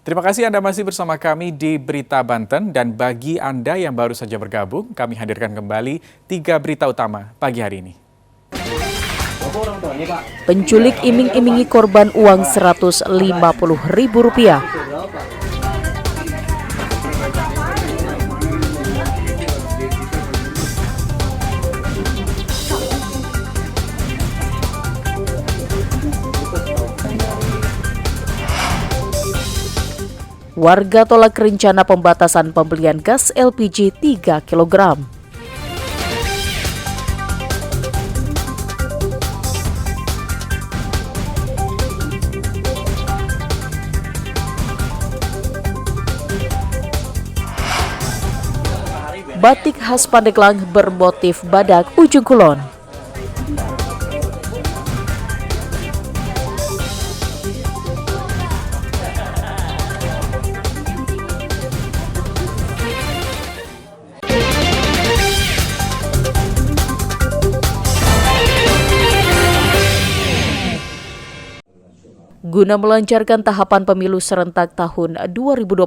Terima kasih Anda masih bersama kami di Berita Banten, dan bagi Anda yang baru saja bergabung, kami hadirkan kembali 3 berita utama pagi hari ini. Penculik iming-imingi korban uang Rp150.000. Warga tolak rencana pembatasan pembelian gas LPG 3 kg. Batik khas Pandeglang bermotif badak ujung kulon. Guna melancarkan tahapan pemilu serentak tahun 2024,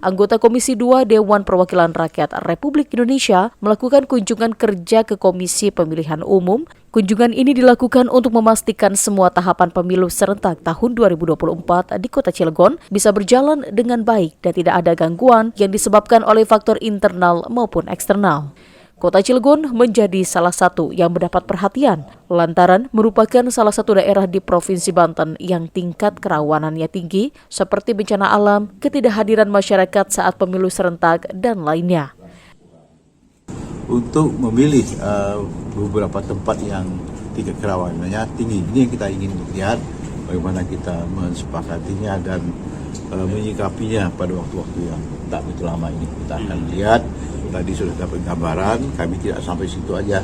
anggota Komisi 2 Dewan Perwakilan Rakyat Republik Indonesia melakukan kunjungan kerja ke Komisi Pemilihan Umum. Kunjungan ini dilakukan untuk memastikan semua tahapan pemilu serentak tahun 2024 di Kota Cilegon bisa berjalan dengan baik dan tidak ada gangguan yang disebabkan oleh faktor internal maupun eksternal. Kota Cilegon menjadi salah satu yang mendapat perhatian lantaran merupakan salah satu daerah di Provinsi Banten yang tingkat kerawanannya tinggi seperti bencana alam, ketidakhadiran masyarakat saat pemilu serentak, dan lainnya. Untuk memilih beberapa tempat yang tingkat kerawanannya tinggi, ini yang kita ingin lihat bagaimana kita mensepakatinya dan menyikapinya pada waktu-waktu yang tak begitu lama ini. Kita akan lihat. Tadi sudah dapat gambaran, kami tidak sampai situ aja.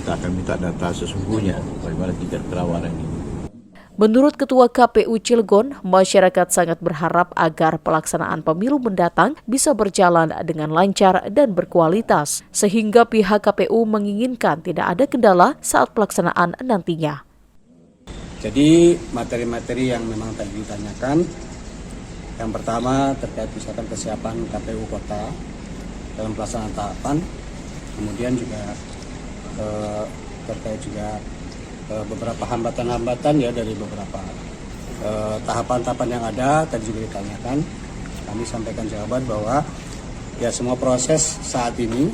Kita akan minta data sesungguhnya bagaimana tingkat kerawanan ini. Menurut Ketua KPU Cilegon, masyarakat sangat berharap agar pelaksanaan pemilu mendatang bisa berjalan dengan lancar dan berkualitas, sehingga pihak KPU menginginkan tidak ada kendala saat pelaksanaan nantinya. Jadi materi-materi yang memang tadi ditanyakan, yang pertama terkait misalkan kesiapan KPU Kota dalam pelaksanaan tahapan, kemudian juga terkait juga beberapa hambatan-hambatan ya dari beberapa tahapan-tahapan yang ada tadi juga ditanyakan. Kami sampaikan jawaban bahwa ya semua proses saat ini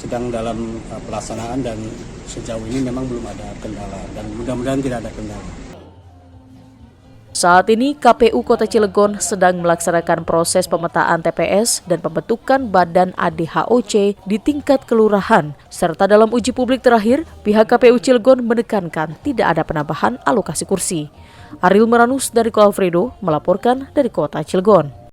sedang dalam pelaksanaan dan sejauh ini memang belum ada kendala dan mudah-mudahan tidak ada kendala. Saat ini KPU Kota Cilegon sedang melaksanakan proses pemetaan TPS dan pembentukan badan ADHOC di tingkat kelurahan. Serta dalam uji publik terakhir, pihak KPU Cilegon menekankan tidak ada penambahan alokasi kursi. Ariel Meranus dari Ko Alfredo melaporkan dari Kota Cilegon.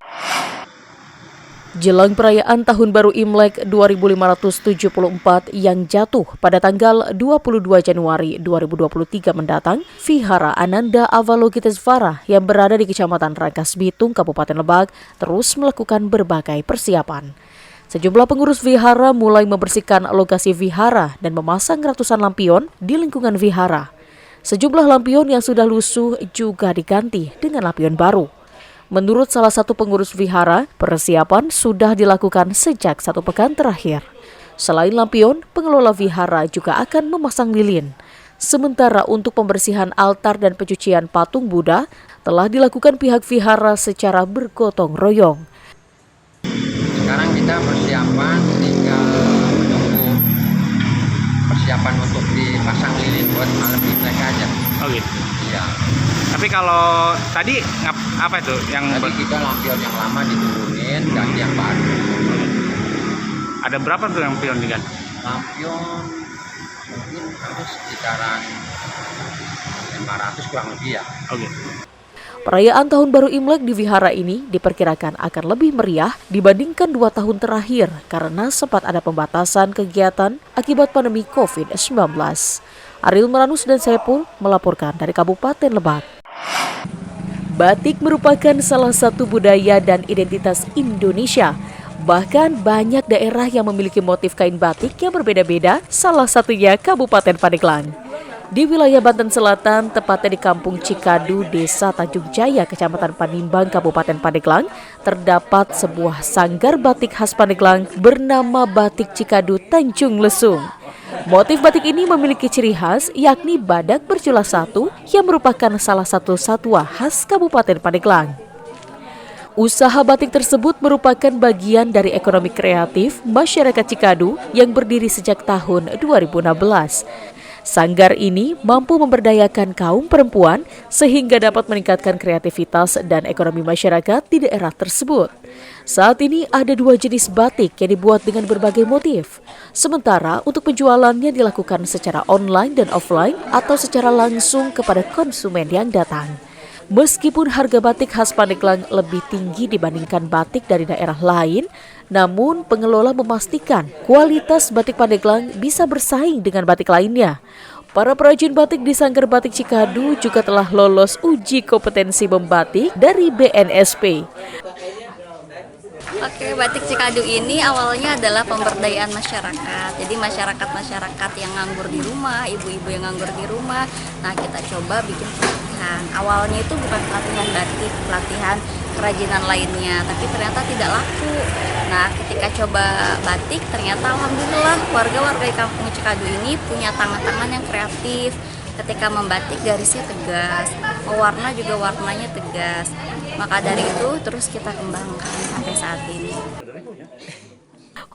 Jelang perayaan Tahun Baru Imlek 2574 yang jatuh pada tanggal 22 Januari 2023 mendatang, Vihara Ananda Avalokitesvara yang berada di Kecamatan Rangkas Bitung, Kabupaten Lebak, terus melakukan berbagai persiapan. Sejumlah pengurus vihara mulai membersihkan lokasi vihara dan memasang ratusan lampion di lingkungan vihara. Sejumlah lampion yang sudah lusuh juga diganti dengan lampion baru. Menurut salah satu pengurus vihara, persiapan sudah dilakukan sejak 1 pekan terakhir. Selain lampion, pengelola vihara juga akan memasang lilin. Sementara untuk pembersihan altar dan pencucian patung Buddha telah dilakukan pihak vihara secara bergotong royong. Sekarang kita persiapan, tinggal menunggu persiapan untuk dipasang lilin buat malam Imlek aja. Oh gitu. Iya. Tapi kalau tadi apa itu yang tadi kita lampion yang lama diturunin, ganti yang baru. Ada berapa tuh lampion diganti? Lampion mungkin ada sekitaran 500 kurang lebih ya. Oke. Perayaan Tahun Baru Imlek di vihara ini diperkirakan akan lebih meriah dibandingkan 2 tahun terakhir karena sempat ada pembatasan kegiatan akibat pandemi COVID-19. Ariel Meranus dan Sepul melaporkan dari Kabupaten Lebak. Batik merupakan salah satu budaya dan identitas Indonesia. Bahkan banyak daerah yang memiliki motif kain batik yang berbeda-beda, salah satunya Kabupaten Pandeglang. Di wilayah Banten Selatan, tepatnya di Kampung Cikadu, Desa Tanjung Jaya, Kecamatan Panimbang, Kabupaten Pandeglang, terdapat sebuah sanggar batik khas Pandeglang bernama Batik Cikadu Tanjung Lesung. Motif batik ini memiliki ciri khas, yakni badak berjula satu yang merupakan salah satu satwa khas Kabupaten Pandeglang. Usaha batik tersebut merupakan bagian dari ekonomi kreatif masyarakat Cikadu yang berdiri sejak tahun 2016. Sanggar ini mampu memberdayakan kaum perempuan sehingga dapat meningkatkan kreativitas dan ekonomi masyarakat di daerah tersebut. Saat ini ada 2 jenis batik yang dibuat dengan berbagai motif. Sementara untuk penjualannya dilakukan secara online dan offline atau secara langsung kepada konsumen yang datang. Meskipun harga batik khas Pandeglang lebih tinggi dibandingkan batik dari daerah lain, namun pengelola memastikan kualitas batik Pandeglang bisa bersaing dengan batik lainnya. Para perajin batik di Sanggar Batik Cikadu juga telah lolos uji kompetensi membatik dari BNSP. Oke, Batik Cikadu ini awalnya adalah pemberdayaan masyarakat. Jadi masyarakat yang nganggur di rumah, ibu-ibu yang nganggur di rumah. Nah, kita coba bikin pelatihan. Awalnya itu bukan pelatihan batik, pelatihan kerajinan lainnya, tapi ternyata tidak laku. Nah, ketika coba batik, ternyata alhamdulillah warga-warga di Kampung Cikadu ini punya tangan-tangan yang kreatif. Ketika membatik garisnya tegas, warna juga warnanya tegas. Maka dari itu terus kita kembangkan sampai saat ini.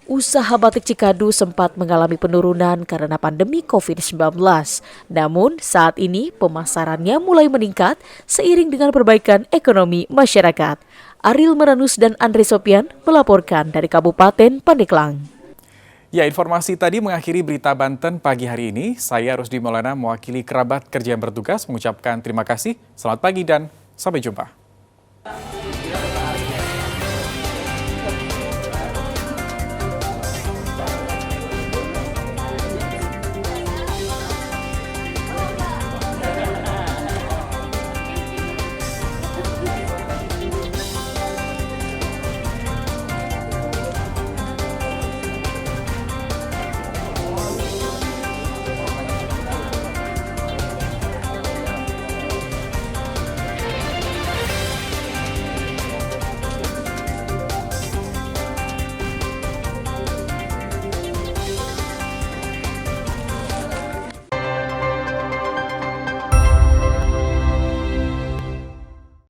Usaha batik Cikadu sempat mengalami penurunan karena pandemi COVID-19. Namun saat ini pemasarannya mulai meningkat seiring dengan perbaikan ekonomi masyarakat. Ariel Meranus dan Andre Sopian melaporkan dari Kabupaten Pandeglang. Ya, informasi tadi mengakhiri berita Banten pagi hari ini. Saya Rusdi Maulana mewakili kerabat kerja yang bertugas mengucapkan terima kasih. Selamat pagi dan sampai jumpa.